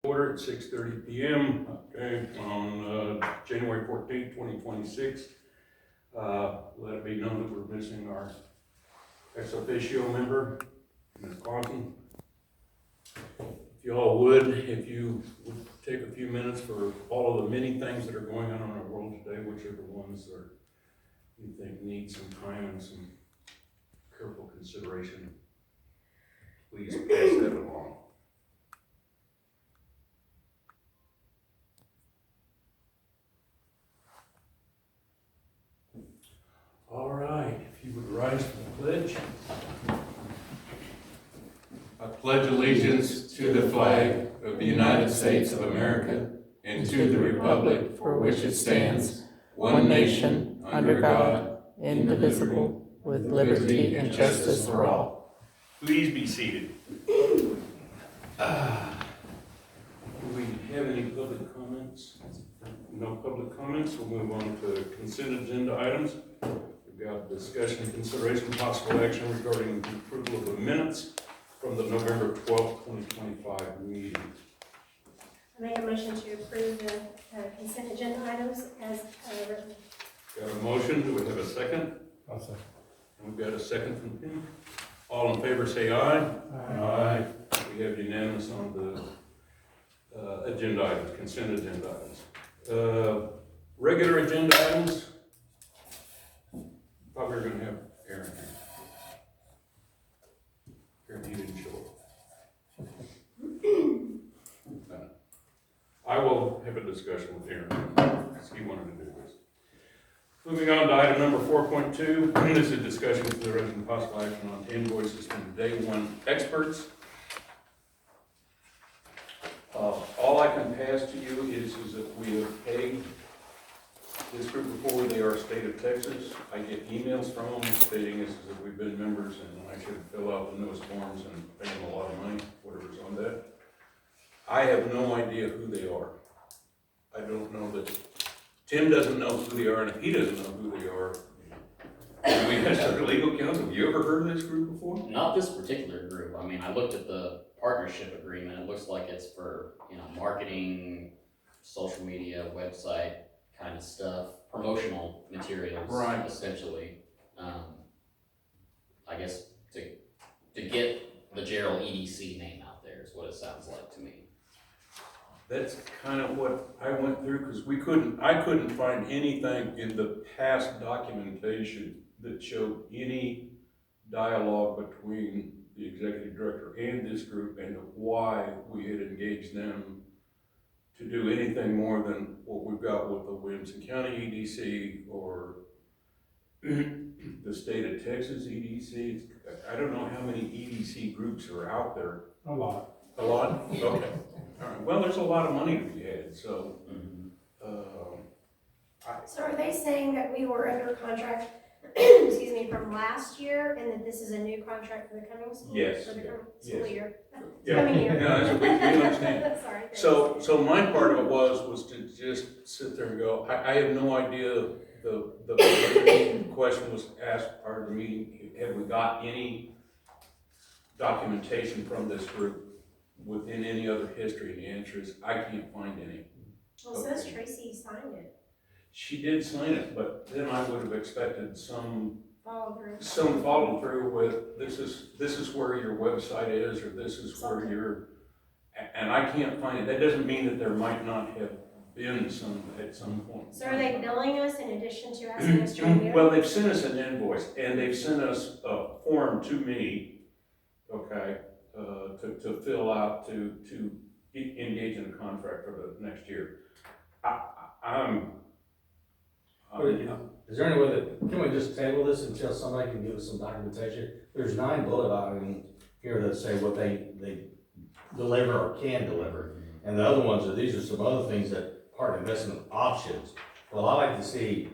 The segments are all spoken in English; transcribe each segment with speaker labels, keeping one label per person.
Speaker 1: Order at 6:30 p.m. Okay, on January 14th, 2026. Let it be known that we're missing our ex officio member, Ms. Quantum. If you all would, if you would take a few minutes for all of the many things that are going on in our world today, which are the ones that you think need some time and some careful consideration, please pass that along. All right, if you would rise for the pledge.
Speaker 2: I pledge allegiance to the flag of the United States of America and to the republic for which it stands, one nation, under God, indivisible, with liberty and justice for all.
Speaker 1: Please be seated. Do we have any public comments? No public comments. We'll move on to consent agenda items. We've got discussion and consideration of possible action regarding the approval of the minutes from the November 12th, 2025 meeting.
Speaker 3: I make a motion to approve the consent agenda items as written.
Speaker 1: Got a motion. Do we have a second?
Speaker 4: I'll second.
Speaker 1: We've got a second from Tim. All in favor say aye. Aye. We have unanimous on the agenda items, consent agenda items. Regular agenda items. Thought we were going to have Aaron here. Aaron, he didn't show up. I will have a discussion with Aaron. He wanted to do this. Moving on to item number 4.2. This is a discussion, consideration, and possible action on invoices from day one experts. All I can pass to you is that we have paid this group before. They are state of Texas. I get emails from them stating this is that we've been members and I should fill out the newest forms and pay them a lot of money, whatever's on that. I have no idea who they are. I don't know that Tim doesn't know who they are, and if he doesn't know who they are, do we ask our legal counsel, have you ever heard of this group before?
Speaker 5: Not this particular group. I mean, I looked at the partnership agreement. It looks like it's for, marketing, social media, website kind of stuff, promotional materials,
Speaker 1: Right.
Speaker 5: essentially. I guess to get the Jarrell EDC name out there is what it sounds like to me.
Speaker 1: That's kind of what I went through, because I couldn't find anything in the past documentation that showed any dialogue between the executive director and this group and why we had engaged them to do anything more than what we've got with the Williamson County EDC or the state of Texas EDC. I don't know how many EDC groups are out there.
Speaker 4: A lot.
Speaker 1: A lot? Okay. All right. Well, there's a lot of money to be had, so.
Speaker 3: So are they saying that we were under contract, excuse me, from last year, and that this is a new contract for the coming school?
Speaker 1: Yes.
Speaker 3: For the coming school year?
Speaker 1: Yeah.
Speaker 3: Coming year.
Speaker 1: Yeah, we understand.
Speaker 3: Sorry. thanks.
Speaker 1: So my part of it was to just sit there and go, I have no idea. The question was asked prior to the meeting, have we got any documentation from this group within any other history? And the answer is, I can't find any.
Speaker 3: Well, it says Tracy signed it.
Speaker 1: She did sign it, but then I would have expected some
Speaker 3: Follow through.
Speaker 1: follow through with, this is where your website is, or this is where your, and I can't find it. That doesn't mean that there might not have been some at some point.
Speaker 3: So are they billing us in addition to asking us to review?
Speaker 1: Well, they've sent us an invoice, and they've sent us a form to me, okay, to fill out to engage in a contract for the next year.
Speaker 4: Is there any way that, can we just table this until somebody can give us some documentation? There's 9 bullet items here that say what they deliver or can deliver. And the other ones these are some other things that part investment options. Well, I like to see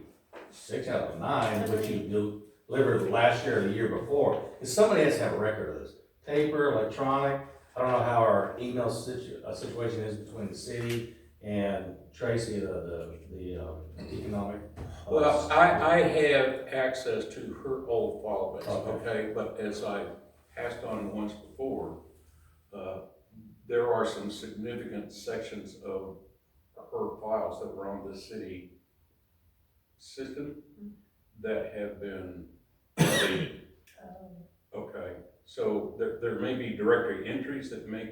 Speaker 4: 6 out of 9, which you delivered last year or the year before. Because somebody has to have a record of this. Paper, electronic. I don't know how our email situation is between the city and Tracy, the economic.
Speaker 1: Well, I have access to her old file base, okay? But as I passed on once before, there are some significant sections of her files that were on the city system that have been deleted. Okay, so there may be directory entries that make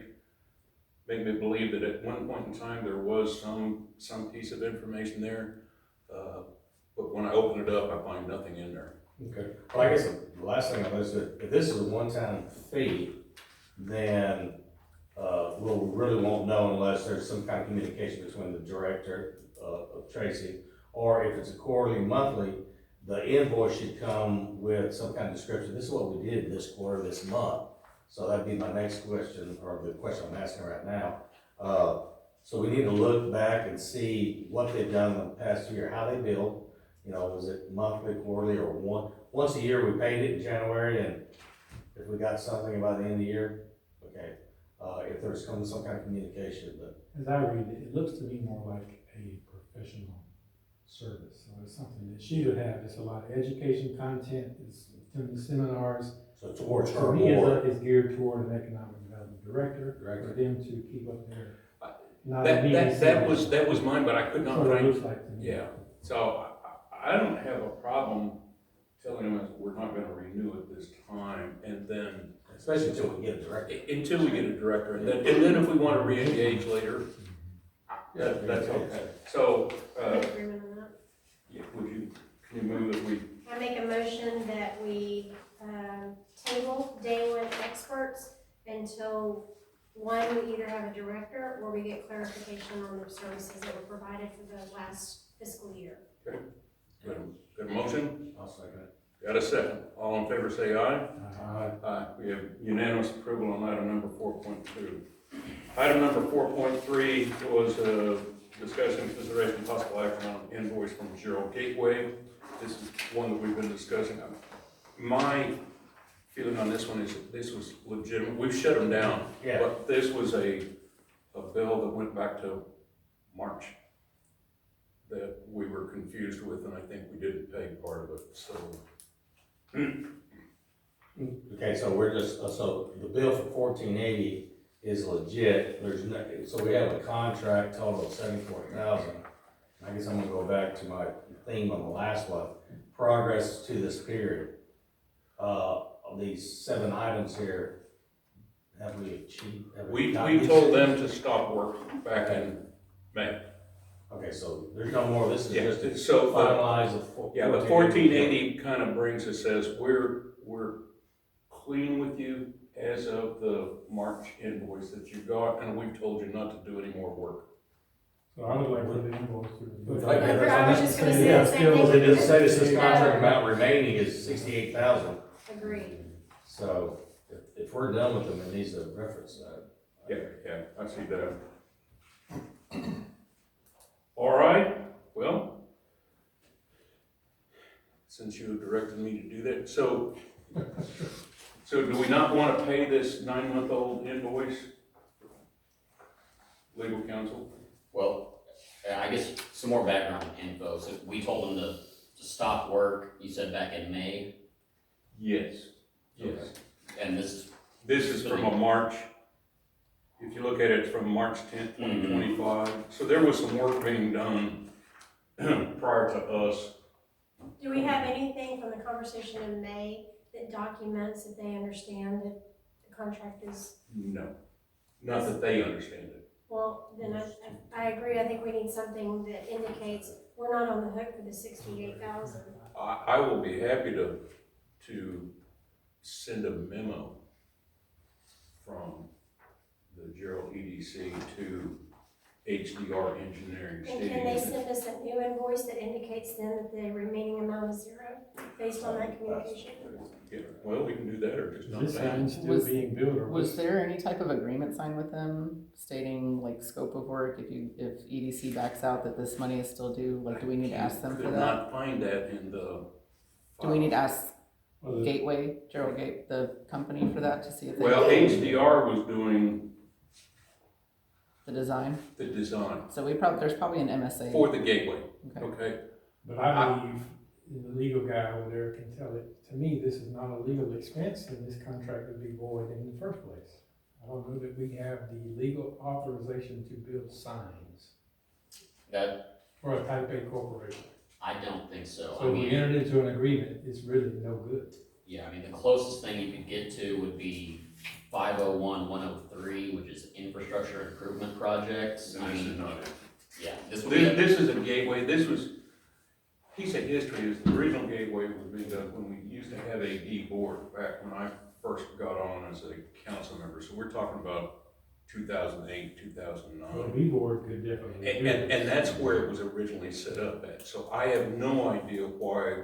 Speaker 1: me believe that at one point in time there was some piece of information there, but when I open it up, I find nothing in there.
Speaker 4: Okay, well, I guess the last thing on this, if this is a one-time fee, then, we really won't know unless there's some kind of communication between the director, of Tracy, or if it's a quarterly, monthly, the invoice should come with some kind of description, this is what we did this quarter, this month. So that'd be my next question, or the question I'm asking right now. So we need to look back and see what they've done in the past year, how they billed. You know, was it monthly, quarterly, or once a year we paid it in January, and if we got something by the end of the year, okay. If there's some kind of communication, but.
Speaker 6: As I read it, it looks to me more like a professional service, so it's something that she would have, it's a lot of education content, it's attending seminars.
Speaker 4: So towards her
Speaker 6: For me,
Speaker 4: board.
Speaker 6: it's geared toward an economic development director, for them to keep up their. not a
Speaker 1: That was mine, but I could not
Speaker 6: That's what it
Speaker 1: find.
Speaker 6: looks like to me.
Speaker 1: Yeah, so I don't have a problem telling them that we're not gonna renew it this time, and then,
Speaker 4: Especially until we get a director.
Speaker 1: until we get a director, and then if we wanna re-engage later, that's okay. So,
Speaker 3: I'm in agreement on that.
Speaker 1: yeah, can you move that we,
Speaker 3: I make a motion that we, table day one experts until, one, we either have a director or we get clarification on the services that were provided for the last fiscal year.
Speaker 1: got a motion?
Speaker 4: I'll second it.
Speaker 1: Got a second? All in favor say aye.
Speaker 6: Uh,
Speaker 1: Aye. We have unanimous approval on item number 4.2. Item number 4.3 was a discussion, consideration, possible action on invoice from Jarrell Gateway. This is one that we've been discussing. My feeling on this one is that this was legitimate. We've shut them down.
Speaker 4: Yeah.
Speaker 1: But this was a bill that went back to March that we were confused with, and I think we didn't pay part of it, so.
Speaker 4: Okay, so we're just, so the bill for 1480 is legit, there's no, so we have a contract total of 74,000. I guess I'm gonna go back to my theme on the last one, progress to this period. Of these 7 items here, have we achieved?
Speaker 1: We told them to stop work back in May.
Speaker 4: Okay, so there's no more, this is
Speaker 1: Yeah,
Speaker 4: just to
Speaker 1: so,
Speaker 4: finalize the.
Speaker 1: yeah, the 1480 kind of brings us, says, we're clean with you as of the March invoice that you got, and we've told you not to do any more work.
Speaker 6: So I would like for the invoice to.
Speaker 4: Like,
Speaker 3: I was just gonna say
Speaker 6: Yeah,
Speaker 3: the same
Speaker 6: still-
Speaker 3: thing.
Speaker 4: They just say this contract amount remaining is 68,000.
Speaker 3: Agreed.
Speaker 4: So if we're done with them, it needs to reference that.
Speaker 1: Yeah, I see that. All right, well, since you directed me to do that, so do we not want to pay this 9-month-old invoice? Legal counsel?
Speaker 5: Well, I guess some more background info. So we told them to stop work, you said back in May,
Speaker 1: Yes.
Speaker 5: Okay. And this,
Speaker 1: This is from a March, if you look at it, it's from March 10th, 2025. So there was some work being done prior to us.
Speaker 3: Do we have anything from the conversation in May that documents that they understand that the contract is,
Speaker 1: No, not that they understand it.
Speaker 3: well, then I agree, I think we need something that indicates we're not on the hook for the 68,000.
Speaker 1: I will be happy to send a memo from the Jarrell EDC to HDR Engineering
Speaker 3: And can
Speaker 1: stating
Speaker 3: they
Speaker 1: that.
Speaker 3: send us a new invoice that indicates then that the remaining amount is 0 based on that communication?
Speaker 1: Yeah, well, we can do that or just
Speaker 6: Is
Speaker 1: not
Speaker 6: this
Speaker 1: pay.
Speaker 6: sign still
Speaker 2: Was-
Speaker 6: being built or?
Speaker 2: Was there any type of agreement signed with them stating like scope of work, if EDC backs out that this money is still due, like do we need to ask them for
Speaker 1: Could
Speaker 2: that?
Speaker 1: not find that in the.
Speaker 2: Do we need to ask
Speaker 6: Well, the-
Speaker 2: Gateway, Jarrell Gate, the company for that to see if they?
Speaker 1: Well, HDR was doing
Speaker 2: The design,
Speaker 1: the design
Speaker 2: so there's probably an MSA.
Speaker 1: for the gateway,
Speaker 2: Okay.
Speaker 1: okay?
Speaker 6: But I believe the legal guy over there can tell it, to me, this is not a legal expense and this contract would be void in the first place. I don't know that we have the legal authorization to build signs
Speaker 5: That,
Speaker 6: for a type A corporation.
Speaker 5: I don't think so.
Speaker 6: So if we entered into an agreement, it's really no good.
Speaker 5: Yeah, I mean, the closest thing you could get to would be 501-103, which is infrastructure improvement projects. I
Speaker 1: This is
Speaker 5: mean,
Speaker 1: not it.
Speaker 5: yeah, this would be.
Speaker 1: This is a gateway, this was, piece of history is the original gateway was being done when we used to have a D board back when I first got on as a council member, so we're talking about 2008, 2009.
Speaker 6: Well, the board could definitely do it.
Speaker 1: And that's where it was originally set up at, so I have no idea why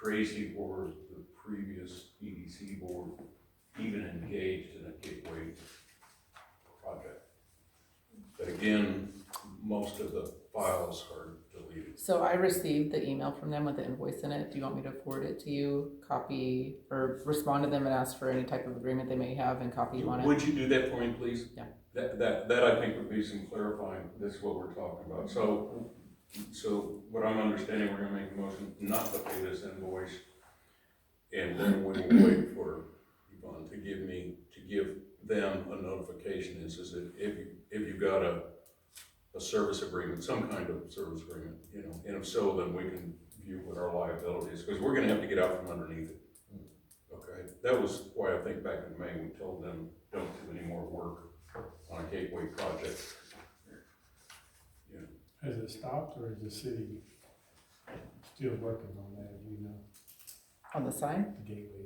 Speaker 1: Tracy or the previous EDC board even engaged in a gateway project. But again, most of the files are deleted.
Speaker 2: So I received the email from them with the invoice in it. Do you want me to forward it to you, copy, or respond to them and ask for any type of agreement they may have and copy you on it?
Speaker 1: Would you do that for me, please?
Speaker 2: Yeah.
Speaker 1: That I think would be some clarifying, this is what we're talking about. So what I'm understanding, we're gonna make a motion not to pay this invoice, and then we will wait for Yvonne to give them a notification. It says that if you've got a service agreement, some kind of service agreement, you know, and if so, then we can view what our liability is, because we're gonna have to get out from underneath it. Okay, that was why I think back in May, we told them, don't do any more work on a gateway project.
Speaker 6: Has it stopped, or is the city still working on that, you know,
Speaker 2: On the sign?
Speaker 6: the gateway?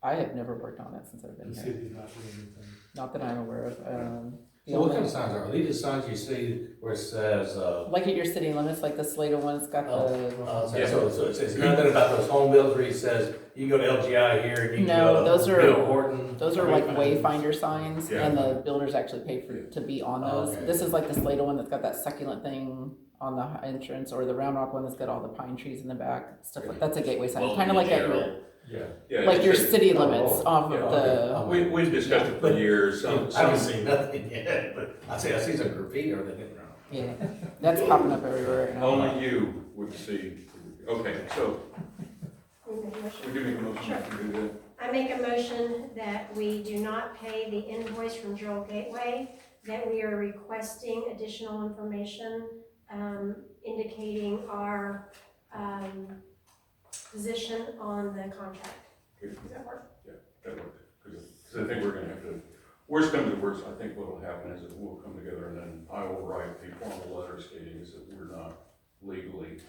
Speaker 2: I have never worked on it since I've been
Speaker 6: The
Speaker 2: here.
Speaker 6: city's not doing anything.
Speaker 2: Not that I'm aware of. The
Speaker 4: So what
Speaker 2: only-
Speaker 4: kind of signs are these? The signs you see where it says,
Speaker 2: Like at your city limits, like the Slater one, it's got the,
Speaker 4: so it's nothing about those home builds where it says, you can go to LGI here and you can
Speaker 2: No,
Speaker 4: go
Speaker 2: those
Speaker 4: to
Speaker 2: are-
Speaker 4: Bill Horton.
Speaker 2: those are like wayfinder signs,
Speaker 1: Yeah.
Speaker 2: and the builders actually pay for, to be on those.
Speaker 4: Okay.
Speaker 2: This is like the Slater one that's got that succulent thing on the entrance, or the Round Rock one that's got all the pine trees in the back, stuff like, that's a gateway sign,
Speaker 5: Well,
Speaker 2: kinda like at your,
Speaker 5: Jarrell.
Speaker 4: Yeah.
Speaker 1: Yeah,
Speaker 2: like your
Speaker 1: it's-
Speaker 2: city limits
Speaker 4: oh,
Speaker 2: off
Speaker 1: yeah,
Speaker 2: of the,
Speaker 4: okay.
Speaker 1: We've discussed it for years,
Speaker 4: I haven't seen nothing yet, but I see some graffiti or anything.
Speaker 2: yeah, that's popping up everywhere right now.
Speaker 1: only you would see. Okay, so
Speaker 3: We make a motion.
Speaker 1: would you make a motion
Speaker 3: Sure.
Speaker 1: to do that?
Speaker 3: I make a motion that we do not pay the invoice from Jarrell Gateway, that we are requesting additional information, indicating our, position on the contract. Does that work?
Speaker 1: That would, because I think we're gonna have to, worst comes to worst, I think what'll happen is that we'll come together and then I will write a formal letter stating is that we're not legally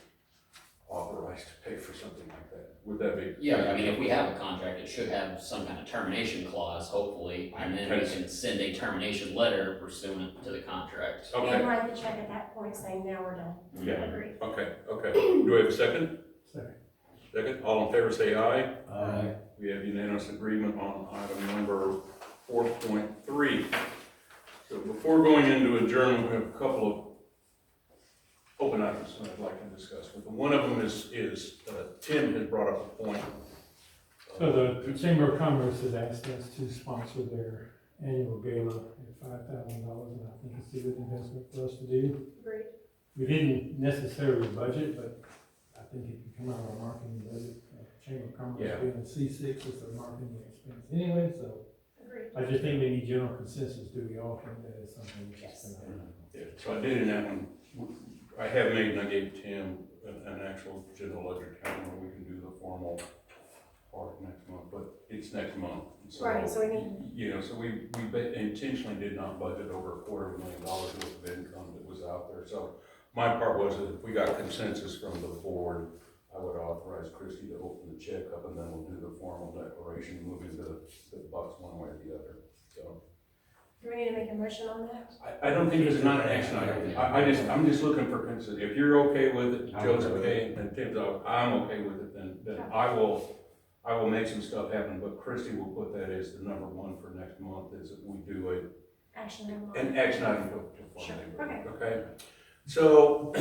Speaker 1: authorized to pay for something like that. Would that be?
Speaker 5: Yeah, I mean, if we have a contract, it should have some kind of termination clause, hopefully, and then we can send a termination letter pursuant to the contract.
Speaker 1: Okay,
Speaker 3: And write the check at that point saying, now we're done.
Speaker 1: Yeah.
Speaker 3: Agree.
Speaker 1: okay. Do we have a second?
Speaker 6: Second.
Speaker 1: Second, all in favor say aye.
Speaker 4: Aye.
Speaker 1: We have unanimous agreement on item number 4.3. So before going into adjournment, we have a couple of open items that I'd like to discuss with them. One of them is Tim has brought up a point.
Speaker 6: So the Chamber of Commerce has asked us to sponsor their annual gala at $5,000, and I think it's a good investment for us to do.
Speaker 3: Agreed.
Speaker 6: We didn't necessarily budget, but I think it can come out of our marketing budget. Chamber of Commerce
Speaker 1: Yeah.
Speaker 6: being a C6 is a marketing expense anyway, so
Speaker 3: Agreed.
Speaker 6: I just think we need general consensus. Do we all think that is something we should
Speaker 3: Yes.
Speaker 6: spend on?
Speaker 1: Yeah, so I did in that one, I have made, and I gave Tim an actual general ledger account where we can do the formal part next month, but it's next month. So,
Speaker 3: Right, so we need-
Speaker 1: You know, so we intentionally did not budget over $250,000 worth of income that was out there. So my part was that if we got consensus from the board, I would authorize Christie to open the check up and then we'll do the formal declaration, moving the bucks one way or the other, so.
Speaker 3: Do we need to make a motion on that?
Speaker 1: I don't think it's not an action item. I'm just looking for consensus. If you're okay with it, Joe's okay, and Tim's okay, I'm okay with it, then I will make some stuff happen, but Christie will put that as the number one for next month, is that we do
Speaker 3: Action item.
Speaker 1: an action item to
Speaker 3: Sure,
Speaker 1: fund it.
Speaker 3: okay.
Speaker 1: Okay? So,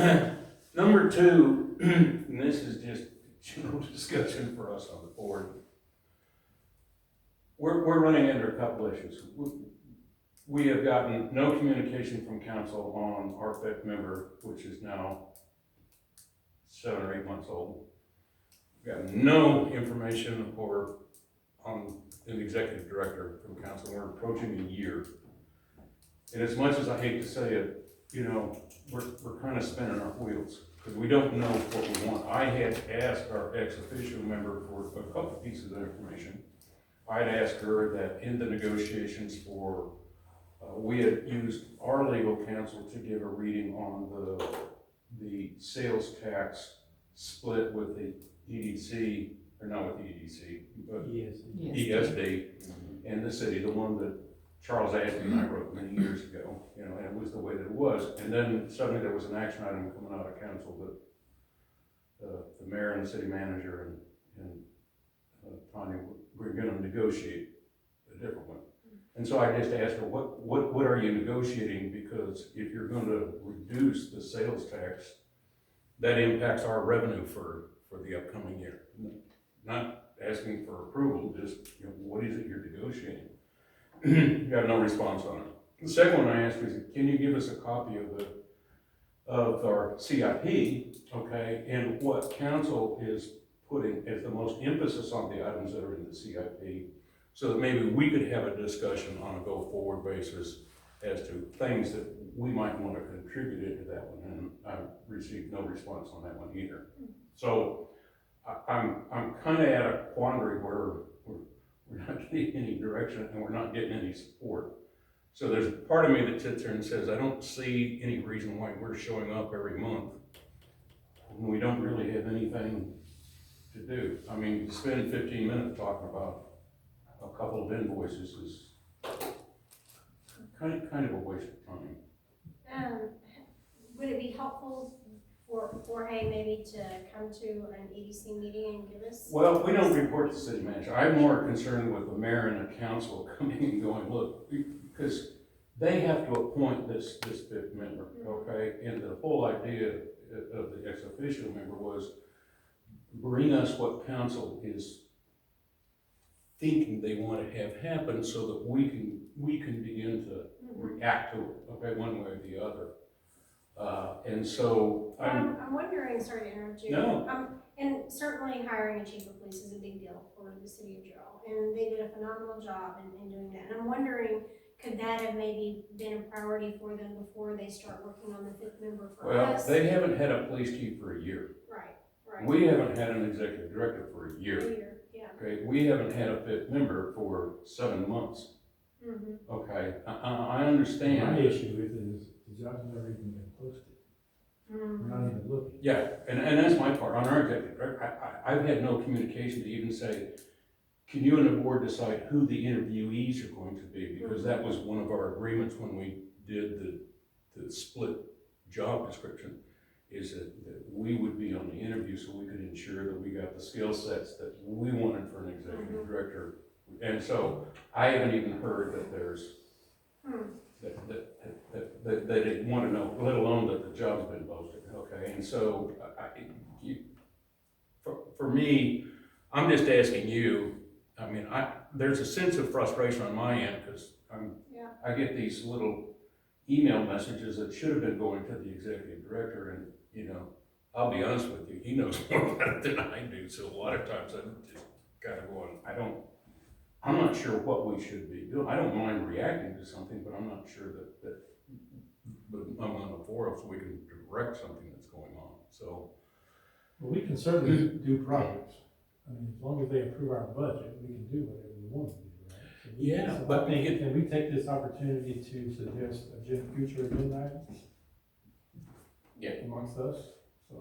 Speaker 1: number two, and this is just general discussion for us on the board. We're running into a couple issues. We have gotten no communication from council on our fifth member, which is now 7 or 8 months old. We got no information or on an executive director from council, we're approaching a year. And as much as I hate to say it, you know, we're kind of spinning our wheels, because we don't know what we want. I had asked our ex-official member for a couple pieces of information. I'd asked her that in the negotiations for, we had used our legal counsel to give a reading on the sales tax split with the EDC, or not with the EDC, but
Speaker 6: Yes.
Speaker 1: ESD and the city, the one that Charles Ashby and I wrote many years ago, you know, and it was the way that it was. And then suddenly there was an action item coming out of council that the mayor and the city manager and Tanya were gonna negotiate a different one. And so I just asked her, what are you negotiating? Because if you're gonna reduce the sales tax, that impacts our revenue for the upcoming year. Not asking for approval, just, you know, what is it you're negotiating? Got no response on it. The second one I asked was, can you give us a copy of our CIP, okay, and what council is putting as the most emphasis on the items that are in the CIP, so that maybe we could have a discussion on a go-forward basis as to things that we might want to contribute into that one, and I received no response on that one either. So I'm kind of at a quandary where we're not getting any direction and we're not getting any support. So there's a part of me that sits there and says, I don't see any reason why we're showing up every month when we don't really have anything to do. I mean, to spend 15 minutes talking about a couple of invoices is kind of a waste of time.
Speaker 3: Would it be helpful for Jorge maybe to come to an EDC meeting and give us?
Speaker 1: Well, we don't report to the city manager. I'm more concerned with the mayor and the council coming and going, look, because they have to appoint this fifth member, okay? And the whole idea of the ex-official member was bring us what council is thinking they want to have happen so that we can begin to react to it, okay, one way or the other. And so
Speaker 3: I'm wondering, sorry to interrupt you.
Speaker 1: No.
Speaker 3: And certainly hiring a chief of police is a big deal for the city of Jarrell, and they did a phenomenal job in doing that. And I'm wondering, could that have maybe been a priority for them before they start working on the fifth member for us?
Speaker 1: well, they haven't had a police chief for a year.
Speaker 3: Right.
Speaker 1: We haven't had an executive director for a year.
Speaker 3: Yeah.
Speaker 1: Okay, we haven't had a fifth member for 7 months.
Speaker 3: Mm-hmm.
Speaker 1: Okay, I understand.
Speaker 6: My issue with it is the job's never even been posted. We're not even looking.
Speaker 1: Yeah, and that's my part. On our executive director, I've had no communication to even say, can you and the board decide who the interviewees are going to be? Because that was one of our agreements when we did the split job description, is that we would be on the interview so we could ensure that we got the skill sets that we wanted for an executive director. And so I haven't even heard that there's, that they didn't want to know, let alone that the job's been posted, okay? And so, for me, I'm just asking you, I mean, there's a sense of frustration on my end, because I get these little email messages that should have been going to the executive director, and, you know, I'll be honest with you, he knows more about it than I do, so a lot of times I'm just kind of going, I'm not sure what we should be doing. I don't mind reacting to something, but I'm not sure that I'm on the forum so we can direct something that's going on, so.
Speaker 6: Well, we can certainly do projects. I mean, as long as they approve our budget, we can do whatever we want to do, right? So
Speaker 1: Yeah,
Speaker 6: so
Speaker 1: but
Speaker 6: I think, can we take this opportunity to suggest future agenda items?
Speaker 5: Yeah.
Speaker 6: Amongst us? So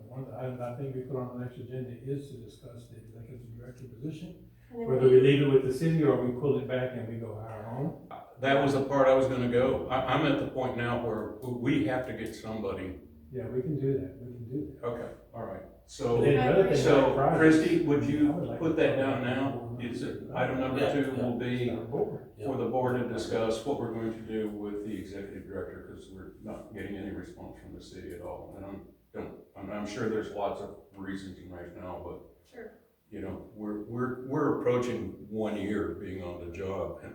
Speaker 6: one of the items I think we put on the next agenda is to discuss the executive director position. Whether we leave it with the city or we pull it back and we go hire our own.
Speaker 1: That was the part I was gonna go. I'm at the point now where we have to get somebody.
Speaker 6: Yeah, we can do that,
Speaker 1: Okay, all right.
Speaker 6: But
Speaker 1: So,
Speaker 6: then the other thing about projects-
Speaker 1: Christie, would
Speaker 6: I
Speaker 1: you
Speaker 6: would like
Speaker 1: put
Speaker 6: to
Speaker 1: that
Speaker 6: talk
Speaker 1: down now?
Speaker 6: about-
Speaker 1: Is it, item number
Speaker 2: Yeah,
Speaker 1: 2
Speaker 2: yeah.
Speaker 1: will be
Speaker 6: Our board.
Speaker 1: for the board to discuss what we're going to do with the executive director, because we're not getting any response from the city at all. And I'm sure there's lots of reasons and rationale, but
Speaker 3: Sure.
Speaker 1: you know, we're approaching 1 year being on the job, and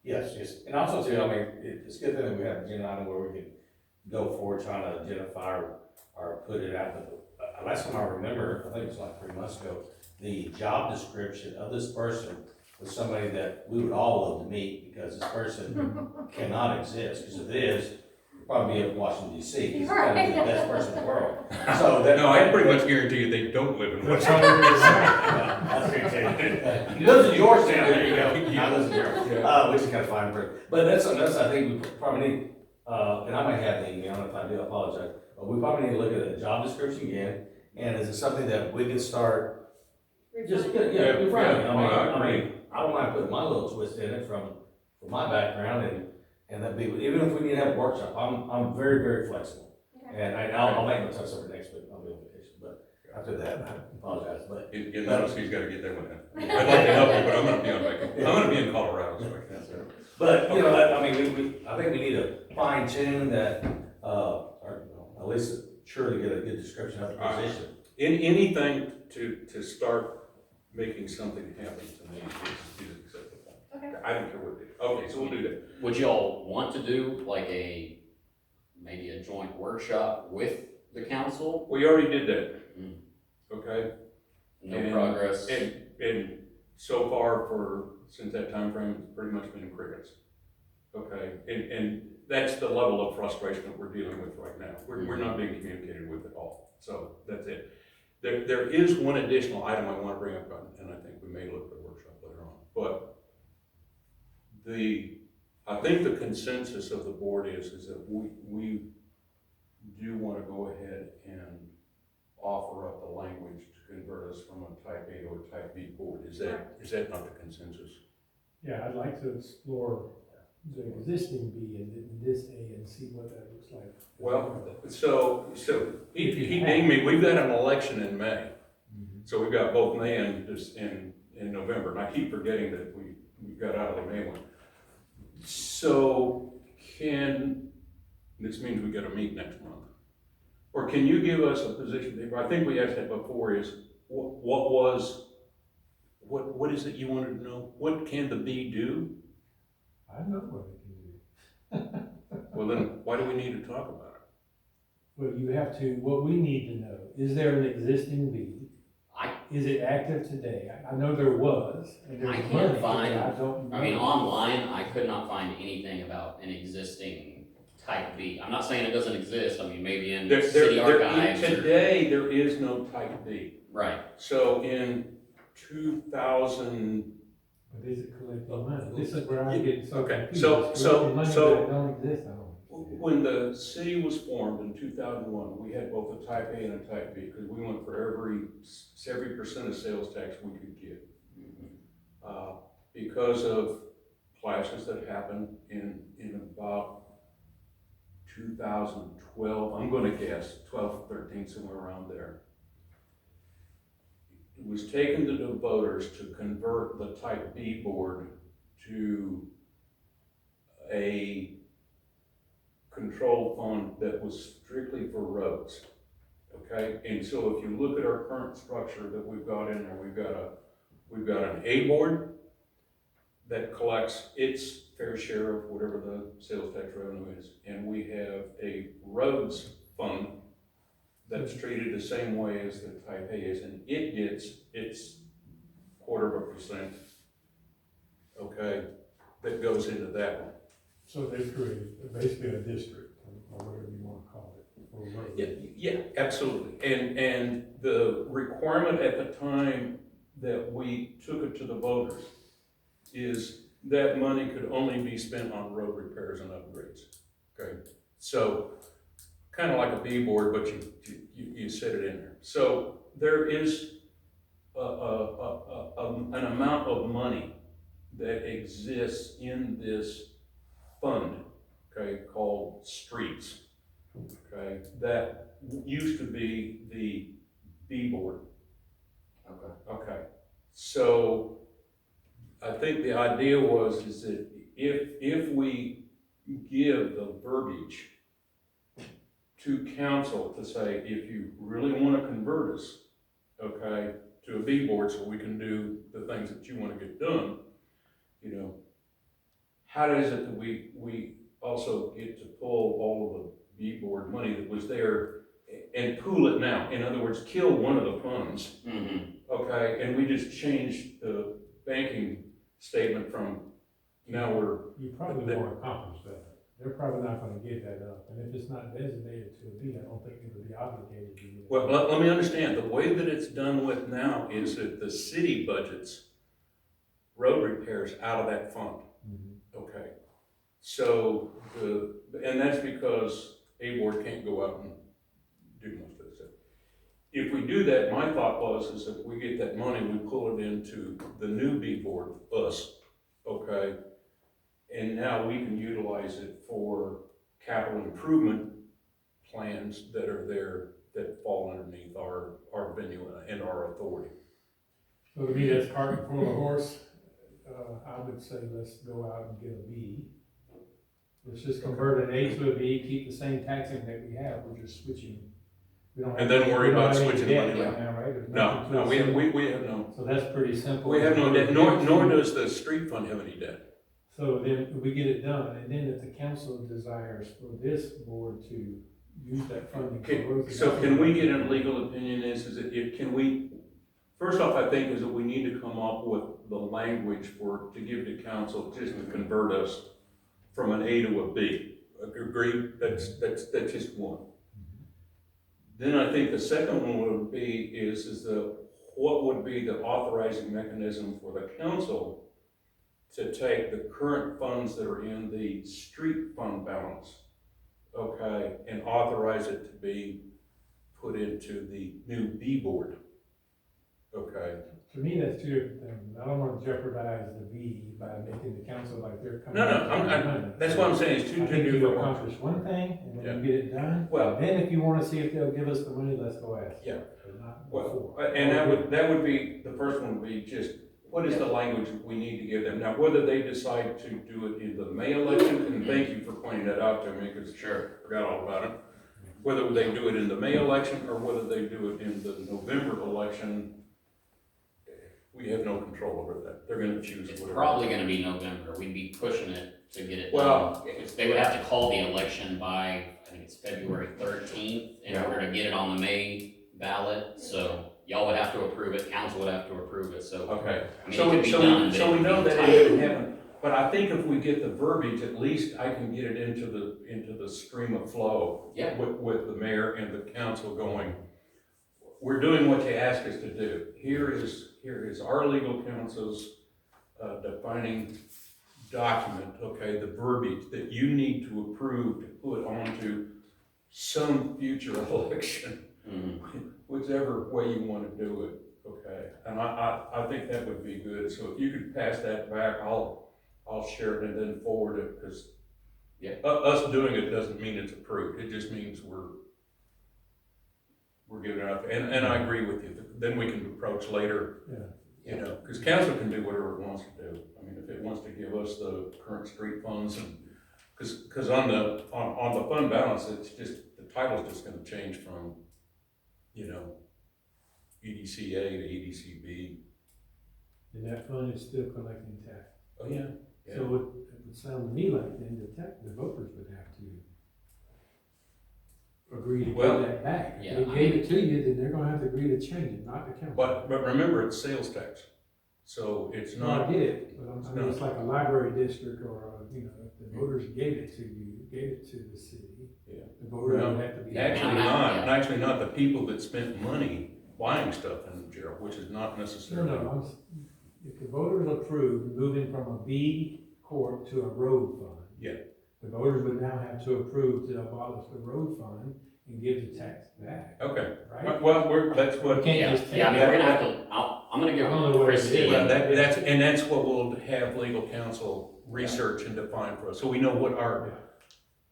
Speaker 4: Yes, and also too, I mean, it's good that we have an agenda item where we can go forward trying to identify or put it out, but last time I remember, I think it was like 3 months ago, the job description of this person was somebody that we would all love to meet, because this person cannot exist, because if it is, it'd probably be in Washington DC, he's gotta be the best person in the world. So that.
Speaker 1: No, I pretty much guarantee you they don't live in
Speaker 6: That's
Speaker 1: Washington.
Speaker 6: all it is.
Speaker 4: That's great too. He lives in Georgetown, there you go. Now lives in Georgetown, which is kind of fine for it. But that's something else I think we probably need, and I might have the email, and if I do, I apologize. But we probably need to look at the job description again, and is it something that we can start, just,
Speaker 1: Yeah,
Speaker 4: refining?
Speaker 1: yeah,
Speaker 4: I mean, I don't mind putting my little twist in it from my background, and that'd be, even if we need to have a workshop, I'm very, very flexible.
Speaker 3: Okay.
Speaker 4: And I'll make my touch over next week, I'll be on vacation, but after that, I apologize, but.
Speaker 1: You notice he's gotta get that one in. I'd like to help you, but I'm gonna be on vacation. I'm gonna be in Colorado, so I can't say.
Speaker 4: But, you know, I mean, I think we need to fine tune that, or at least surely get a good description of the position.
Speaker 1: Anything to start making something happen to me is acceptable.
Speaker 3: Okay.
Speaker 1: I don't care what it is. Okay, so we'll do that.
Speaker 5: Would y'all want to do like maybe a joint workshop with the council?
Speaker 1: We already did that.
Speaker 5: Mm.
Speaker 1: Okay?
Speaker 5: No progress?
Speaker 1: And so far since that time frame, it's pretty much been crickets. Okay? And that's the level of frustration that we're dealing with right now. We're not being communicated with at all. So that's it. There is one additional item I want to bring up, and I think we may look at a workshop later on. But I think the consensus of the board is that we do want to go ahead and offer up the language to convert us from a type A to a type B board. Is that not the consensus?
Speaker 6: Yeah, I'd like to explore the existing B and this A and see what that looks like.
Speaker 1: Well, so he dinged me. We've got an election in May. So we've got both May and November, and I keep forgetting that we got out of the May one. So this means we gotta meet next month. Or can you give us a position, I think we asked that before, is what is it you wanted to know? What can the bee do?
Speaker 6: I know what it can do.
Speaker 1: Well then, why do we need to talk about it?
Speaker 6: Well, what we need to know, is there an existing B? Is it active today? I know there was, and there's
Speaker 5: I can't
Speaker 6: money, but
Speaker 5: find-
Speaker 6: I don't know.
Speaker 5: I mean, online, I could not find anything about an existing type B. I'm not saying it doesn't exist, I mean, maybe in city archives.
Speaker 1: Today, there is no type B.
Speaker 5: Right,
Speaker 1: So in 2000,
Speaker 6: But is it collecting money? This is where I get so
Speaker 1: Okay,
Speaker 6: confused.
Speaker 1: so-
Speaker 6: It's
Speaker 1: so-
Speaker 6: collecting money,
Speaker 1: so-
Speaker 6: but it don't exist, I don't.
Speaker 1: when the city was formed in 2001, we had both a type A and a type B, because we went for every percent of sales tax we could get. Because of clashes that happened in about 2012, I'm gonna guess 12, 13, somewhere around there. It was taken to the voters to convert the type B board to a control fund that was strictly for roads, okay? And so if you look at our current structure that we've got in there, we've got an A board that collects its fair share of whatever the sales tax revenue is, and we have a roads fund that's treated the same way as the type A is, and it gets its 0.25%, okay, that goes into that one.
Speaker 6: So they've created basically a district, or whatever you want to call it, for roads.
Speaker 1: Yeah, absolutely. And the requirement at the time that we took it to the voters is that money could only be spent on road repairs and upgrades, okay? So, kind of like a B board, but you set it in there. So there is an amount of money that exists in this fund, okay, called streets, okay, that used to be the B board.
Speaker 5: okay.
Speaker 1: Okay, so I think the idea is that if we give the verbiage to council to say, if you really want to convert us, okay, to a B board so we can do the things that you want to get done, you know, how is it that we also get to pull all of the B board money that was there and pool it now? In other words, kill one of the funds,
Speaker 5: Mm-hmm.
Speaker 1: okay, okay, and we just changed the banking statement from, now we're,
Speaker 6: You probably won't accomplish that. They're probably not gonna get that up, and if it's not designated to a B, I don't think it would be obligated to do that.
Speaker 1: well, let me understand, the way that it's done with now is that the city budgets road repairs out of that fund,
Speaker 6: Mhm.
Speaker 1: okay? So, and that's because A board can't go out and do most of this stuff. If we do that, my thought is if we get that money, we pull it into the new B board, us, okay? And now we can utilize it for capital improvement plans that are there, that fall underneath our venue and our authority.
Speaker 6: So to me, that's cart before the horse. I would say let's go out and get a B. Let's just convert an A to a B, keep the same taxing that we have, we're just switching. We don't have-
Speaker 1: And then worry
Speaker 6: we don't
Speaker 1: about
Speaker 6: have any
Speaker 1: switching
Speaker 6: debt
Speaker 1: money.
Speaker 6: right now, right? There's
Speaker 1: No,
Speaker 6: nothing to
Speaker 1: no,
Speaker 6: assume.
Speaker 1: we have no,
Speaker 6: So that's pretty simple.
Speaker 1: we have no debt, nor does the street fund have any debt.
Speaker 6: So then we get it done, and then if the council desires for this board to use that funding for roads.
Speaker 1: So can we get a legal opinion can we, first off, I think is that we need to come up with the language to give to council just to convert us from an A to a B. Agree? That's just one. Then I think the second one would be what would be the authorizing mechanism for the council to take the current funds that are in the street fund balance, okay, and authorize it to be put into the new B board, okay?
Speaker 6: To me, that's two different things. I don't want to jeopardize the B by making the council like they're coming.
Speaker 1: No,
Speaker 6: up with money.
Speaker 1: that's what I'm saying, it's
Speaker 6: I
Speaker 1: two
Speaker 6: think you
Speaker 1: different ones.
Speaker 6: accomplish one thing, and
Speaker 1: Yeah.
Speaker 6: then you get it done.
Speaker 1: Well-
Speaker 6: Then if you want to see if they'll give us the money, let's go ask.
Speaker 1: Yeah.
Speaker 6: But not
Speaker 1: Well,
Speaker 6: before.
Speaker 1: and that would be, the first one would be just, what is the language that we need to give them? Now, whether they decide to do it in the May election, and thank you for pointing that out to me, because I forgot all about it. Whether they do it in the May election, or whether they do it in the November election, we have no control over that. They're gonna choose
Speaker 5: It's
Speaker 1: whatever.
Speaker 5: probably gonna be November, we'd be pushing it to get it
Speaker 1: Well,
Speaker 5: done. They would have to call the election by, I think it's February 13th, in
Speaker 1: Yeah.
Speaker 5: order to get it on the May ballot, so y'all would have to approve it, council would have to approve it, so.
Speaker 1: Okay,
Speaker 5: I mean,
Speaker 1: so
Speaker 5: it could be done, but
Speaker 1: so we
Speaker 5: it
Speaker 1: know
Speaker 5: would be
Speaker 1: that
Speaker 5: tight.
Speaker 1: ain't gonna happen, but I think if we get the verbiage, at least I can get it into the stream of flow.
Speaker 5: Yeah.
Speaker 1: With the mayor and the council going, we're doing what you asked us to do. Here is our legal counsel's, defining document, okay, the verbiage that you need to approve to put onto some future election.
Speaker 5: Mhm.
Speaker 1: Whichever way you wanna do it, okay? And I think that would be good, so if you could pass that back, I'll share it and then forward it, because
Speaker 5: Yeah.
Speaker 1: us doing it doesn't mean it's approved, it just means we're giving it up, and I agree with you, then we can approach later.
Speaker 6: Yeah.
Speaker 1: You know, because council can do whatever it wants to do, I mean, if it wants to give us the current street funds and, because on the fund balance, it's just, the title's just gonna change from, EDCA to EDCB.
Speaker 6: And that fund is still collecting tax.
Speaker 1: Oh, yeah.
Speaker 6: So it would sound to me like then the voters would have to agree to
Speaker 1: Well,
Speaker 6: give that back.
Speaker 5: yeah,
Speaker 6: If they gave it to you, then they're gonna have to agree to change it, not the council.
Speaker 1: But remember, it's sales tax, so it's
Speaker 6: No,
Speaker 1: not,
Speaker 6: I get it, but I mean,
Speaker 1: No.
Speaker 6: it's like a library district or, if the voters gave it to you, gave it to the city.
Speaker 1: Yeah.
Speaker 6: The voters
Speaker 1: Well,
Speaker 6: would have to be.
Speaker 1: actually not the people that spent money buying stuff in Jarrell, which is not
Speaker 6: No,
Speaker 1: necessarily.
Speaker 6: if the voters approve moving from a B Corp to a road fund.
Speaker 1: Yeah.
Speaker 6: The voters would now have to approve to abolish the road fund and give the tax back,
Speaker 1: Okay,
Speaker 6: right?
Speaker 1: well, that's
Speaker 6: We
Speaker 1: what,
Speaker 6: can't
Speaker 5: Yeah,
Speaker 6: just take
Speaker 5: yeah, I mean, we're
Speaker 6: that.
Speaker 5: gonna have to, I'm gonna
Speaker 6: I don't know
Speaker 5: give
Speaker 6: what it
Speaker 5: Christie.
Speaker 6: is.
Speaker 1: well, that's what we'll have legal counsel research and define for us, so we know what our,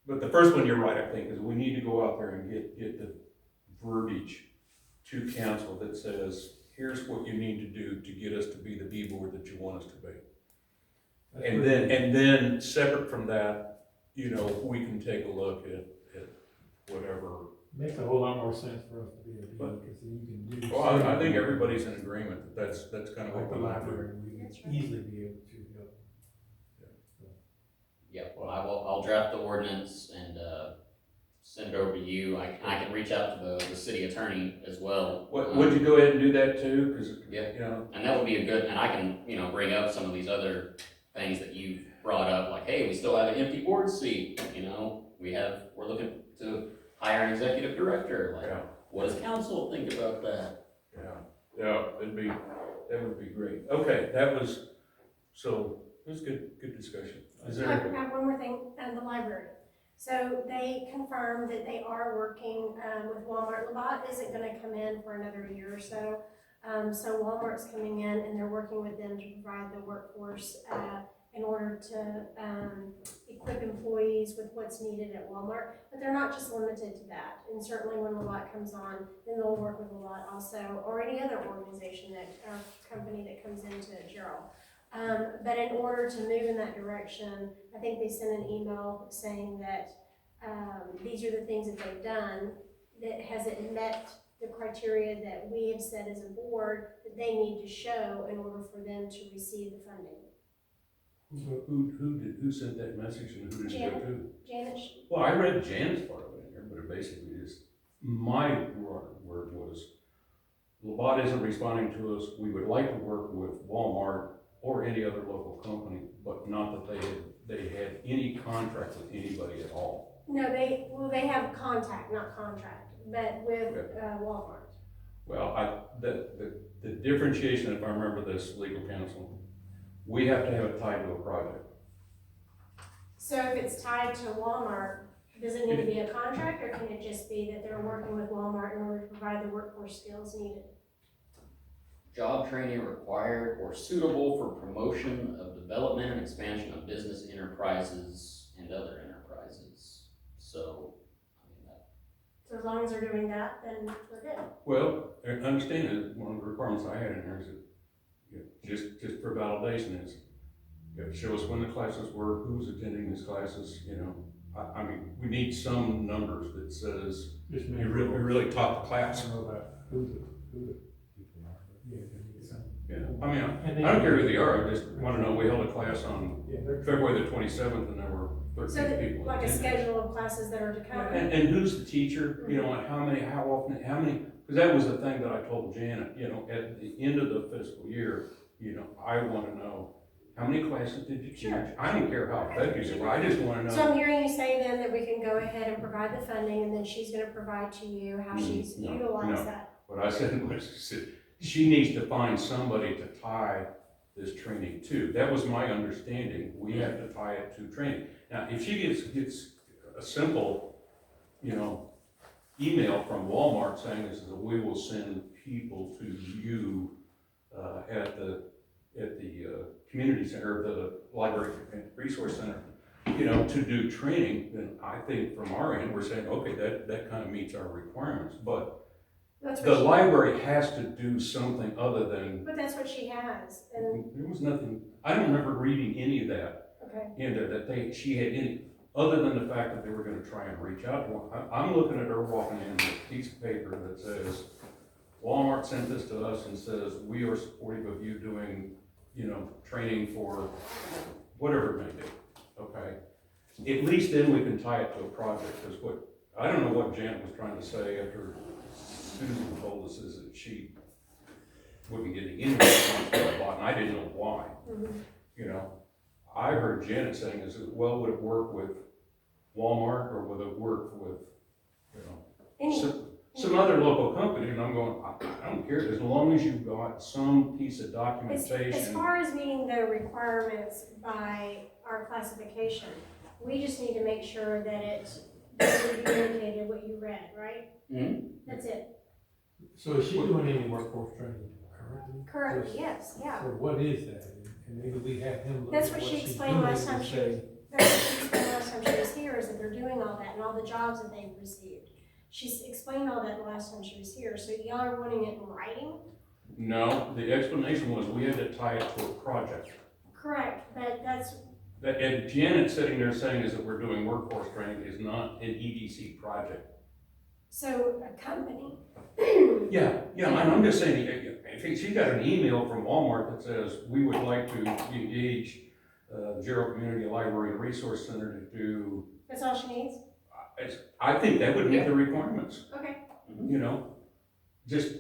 Speaker 1: but the first one, you're right, I think, is we need to go out there and get the verbiage to council that says, here's what you need to do to get us to be the B board that you want us to be.
Speaker 6: That's
Speaker 1: And
Speaker 6: pretty-
Speaker 1: then separate from that, we can take a look at whatever.
Speaker 6: Makes a whole lot more sense for us to be a B,
Speaker 1: But-
Speaker 6: because then you can do.
Speaker 1: Well, I think everybody's in agreement that that's kind of
Speaker 6: Like
Speaker 1: what
Speaker 6: the
Speaker 1: we want to do.
Speaker 6: library, we can easily be able to,
Speaker 5: Yeah, well, I'll draft the ordinance and, send it over to you. I can reach out to the city attorney as well.
Speaker 1: Would you go ahead and do that too? Cause,
Speaker 5: Yeah.
Speaker 1: you know,
Speaker 5: And that would be a good, and I can, bring up some of these other things that you brought up, like, hey, we still have an empty board seat, we're looking to hire an executive director, like,
Speaker 1: yeah,
Speaker 5: what does council think about that?
Speaker 1: yeah, that would be great. Okay, so, it was good discussion. Is
Speaker 3: I
Speaker 1: there,
Speaker 3: have one more thing, the library. So they confirmed that they are working, with Walmart. Labatt isn't gonna come in for another year or so. So Walmart's coming in and they're working with them to provide the workforce, in order to, equip employees with what's needed at Walmart. But they're not just limited to that. And certainly when Labatt comes on, then they'll work with Labatt also, or any other organization or company that comes into Jarrell. But in order to move in that direction, I think they sent an email saying that, these are the things that they've done, that has it met the criteria that we have set as a board that they need to show in order for them to receive the funding.
Speaker 1: who sent that message and who did it go to?
Speaker 3: Janet,
Speaker 1: Well, I read Jan's part of it in here, but it basically is, my word was, Labatt isn't responding to us, we would like to work with Walmart or any other local company, but not that they had any contract with anybody at all.
Speaker 3: no, they have contact, not contract, but with, Walmart.
Speaker 1: Well, the differentiation, if I remember this, legal counsel, we have to have it tied to a project.
Speaker 3: So if it's tied to Walmart, does it need to be a contract, or can it just be that they're working with Walmart in order to provide the workforce skills needed?
Speaker 5: Job training required or suitable for promotion of development and expansion of business enterprises and other enterprises. So,
Speaker 3: So as long as they're doing that, then we're good.
Speaker 1: Well, I understand that one of the requirements I had in here is that, just for validation is, show us when the classes were, who's attending these classes, I mean, we need some numbers that says,
Speaker 6: Just
Speaker 1: you really taught the
Speaker 6: I
Speaker 1: class.
Speaker 6: don't know about who the people are, but yeah, they need some.
Speaker 1: Yeah, I mean,
Speaker 6: And
Speaker 1: I don't care who they are, I just wanna know, we held a class on
Speaker 6: Yeah, they're.
Speaker 1: February the 27th and there were
Speaker 3: So
Speaker 1: 13
Speaker 3: that,
Speaker 1: people.
Speaker 3: like a
Speaker 1: attending.
Speaker 3: schedule of classes that are to come.
Speaker 1: And who's the teacher, and how often, because that was the thing that I told Janet, at the end of the fiscal year, I wanna know, how many classes did you teach?
Speaker 3: Sure.
Speaker 1: I don't care how effective you were, I just wanna
Speaker 3: So
Speaker 1: know.
Speaker 3: I'm hearing you say then that we can go ahead and provide the funding, and then she's gonna provide to you how she's
Speaker 1: No,
Speaker 3: utilized
Speaker 1: no.
Speaker 3: that.
Speaker 1: What I said was, she needs to find somebody to tie this training to. That was my understanding, we have to tie it to training. Now, if she gets a simple, email from Walmart saying this is, we will send people to you, at the community center, the library and resource center, to do training, then I think from our end, we're saying, okay, that kind of meets our requirements, but
Speaker 3: That's
Speaker 1: the
Speaker 3: what she,
Speaker 1: library has to do something other than,
Speaker 3: but that's what she has, and,
Speaker 1: there was nothing, I don't remember reading any of that
Speaker 3: okay.
Speaker 1: in there, that she had any, other than the fact that they were gonna try and reach out to one. I'm looking at her walking in with a piece of paper that says, Walmart sent this to us and says, we are supportive of you doing, training for whatever it may be, okay? At least then we can tie it to a project, because I don't know what Janet was trying to say after Susan told us is that she wouldn't get any response to a lot, and I didn't know why.
Speaker 3: Mhm.
Speaker 1: I heard Janet saying is, well, would it work with Walmart, or would it work with,
Speaker 3: Any,
Speaker 1: some other local company? And I'm going, I don't care, as long as you've got some piece of
Speaker 3: as
Speaker 1: documentation.
Speaker 3: far as meeting the requirements by our classification, we just need to make sure that you communicated what you read, right?
Speaker 5: Mhm.
Speaker 3: That's it.
Speaker 6: So is she doing any workforce training currently?
Speaker 3: Currently, yes, yeah.
Speaker 6: So what is that? And maybe we have him look
Speaker 3: That's
Speaker 6: at
Speaker 3: what
Speaker 6: what
Speaker 3: she
Speaker 6: she's
Speaker 3: explained
Speaker 6: doing
Speaker 3: last
Speaker 6: and
Speaker 3: time she
Speaker 6: say,
Speaker 3: That's what she explained last time she was here, is that they're doing all that and all the jobs that they've received. She's explained all that the last time she was here, so y'all are wanting it in writing?
Speaker 1: No, the explanation was we had to tie it to a project.
Speaker 3: Correct, but that's,
Speaker 1: And Janet sitting there saying is that we're doing workforce training is not an EDC project.
Speaker 3: so a company.
Speaker 1: Yeah, and I'm just saying, if she got an email from Walmart that says, we would like to engage Jarrell Community Library and Resource Center to do,
Speaker 3: That's all she needs?
Speaker 1: I I think that would meet the requirements,
Speaker 3: Okay,
Speaker 1: you know? Just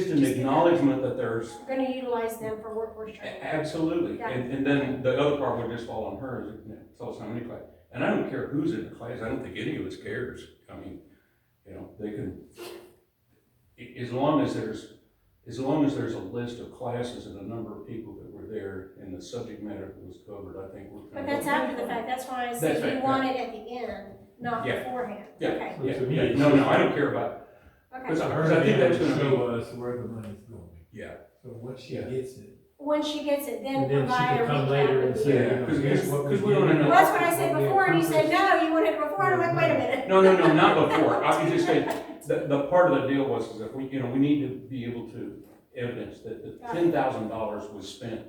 Speaker 1: an acknowledgement that there's,
Speaker 3: we're gonna utilize them for workforce training.
Speaker 1: absolutely.
Speaker 3: Yeah.
Speaker 1: And then the other part would just fall on her, is, you know, tell us how many class. And I don't care who's in the class, I don't think any of us cares. I mean, you know, they can, as long as there's a list of classes and a number of people that were there and the subject matter that was covered, I think we're.
Speaker 3: But that's after the fact, that's why I
Speaker 1: That's
Speaker 3: said
Speaker 1: right,
Speaker 3: you want it at the end, not
Speaker 1: Yeah.
Speaker 3: beforehand.
Speaker 1: Yeah.
Speaker 3: Okay,
Speaker 6: So to me,
Speaker 1: Yeah,
Speaker 6: it's
Speaker 1: no,
Speaker 6: just-
Speaker 1: I don't care about,
Speaker 3: okay.
Speaker 1: because
Speaker 6: Her
Speaker 1: I think that's
Speaker 6: to
Speaker 1: gonna
Speaker 6: show
Speaker 1: be,
Speaker 6: us where the money's going.
Speaker 1: yeah.
Speaker 6: So once she
Speaker 1: Yeah.
Speaker 6: gets it,
Speaker 3: Once she gets it, then
Speaker 6: and then she
Speaker 3: provide a
Speaker 6: can come
Speaker 3: recap
Speaker 6: later and
Speaker 3: of the
Speaker 6: say,
Speaker 3: year.
Speaker 1: Yeah,
Speaker 6: you know, here's what we
Speaker 1: 'cause we wanna
Speaker 6: did.
Speaker 1: know.
Speaker 3: Well, that's what I said
Speaker 6: What we
Speaker 3: before, and you said,
Speaker 6: accomplished.
Speaker 3: no, you wanted it before, and I'm like, wait a minute.
Speaker 1: No, not before. I was just saying, the part of the deal was that we, you know, we need to be able to evidence that the $10,000 was spent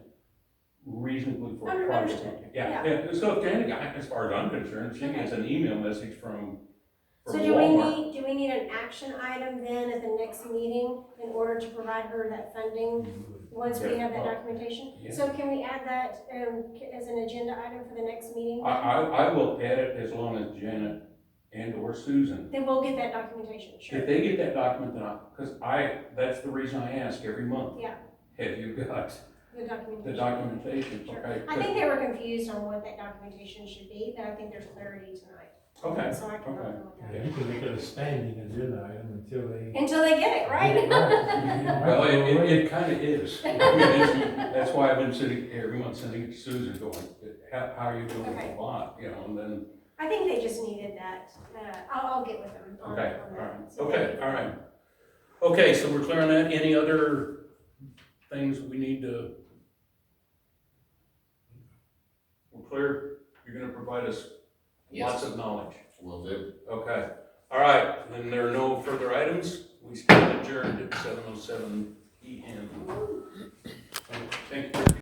Speaker 1: reasonably for a project.
Speaker 3: Understood.
Speaker 1: Yeah, so if Janet, as far as I'm concerned, she gets an email message from
Speaker 3: So
Speaker 1: Walmart.
Speaker 3: do we need an action item then at the next meeting in order to provide her that funding, once we have that documentation?
Speaker 1: Yeah.
Speaker 3: So can we add that, as an agenda item for the next meeting then?
Speaker 1: I will add it as long as Janet and or Susan,
Speaker 3: Then we'll get that documentation, sure.
Speaker 1: if they get that document, then that's the reason I ask every month.
Speaker 3: Yeah.
Speaker 1: Have you got
Speaker 3: The
Speaker 1: the
Speaker 3: documentation.
Speaker 1: documentation?
Speaker 3: Sure.
Speaker 1: Okay.
Speaker 3: I think they were confused on what that documentation should be, but I think there's clarity tonight.
Speaker 1: Okay,
Speaker 3: So I can help
Speaker 1: okay.
Speaker 3: them with that.
Speaker 6: Yeah, you can make it a standing agenda item until they.
Speaker 3: Until they get it, right?
Speaker 1: Well, it kind of is. I mean, that's why I've been sitting every month sending it to Susan going, how are you doing with the
Speaker 3: Okay.
Speaker 1: bond? You know, and then,
Speaker 3: I think they just needed that, I'll get with them on
Speaker 1: okay,
Speaker 3: on
Speaker 1: all
Speaker 3: that.
Speaker 1: right,
Speaker 3: So
Speaker 1: okay,
Speaker 3: thank you.
Speaker 1: all right. Okay, so we're clear on that. Any other things we need to? We're clear? You're gonna provide us lots
Speaker 5: Yes,
Speaker 1: of knowledge.
Speaker 5: will do.
Speaker 1: Okay, all right, then there are no further items. We stand adjourned at 7:07 PM.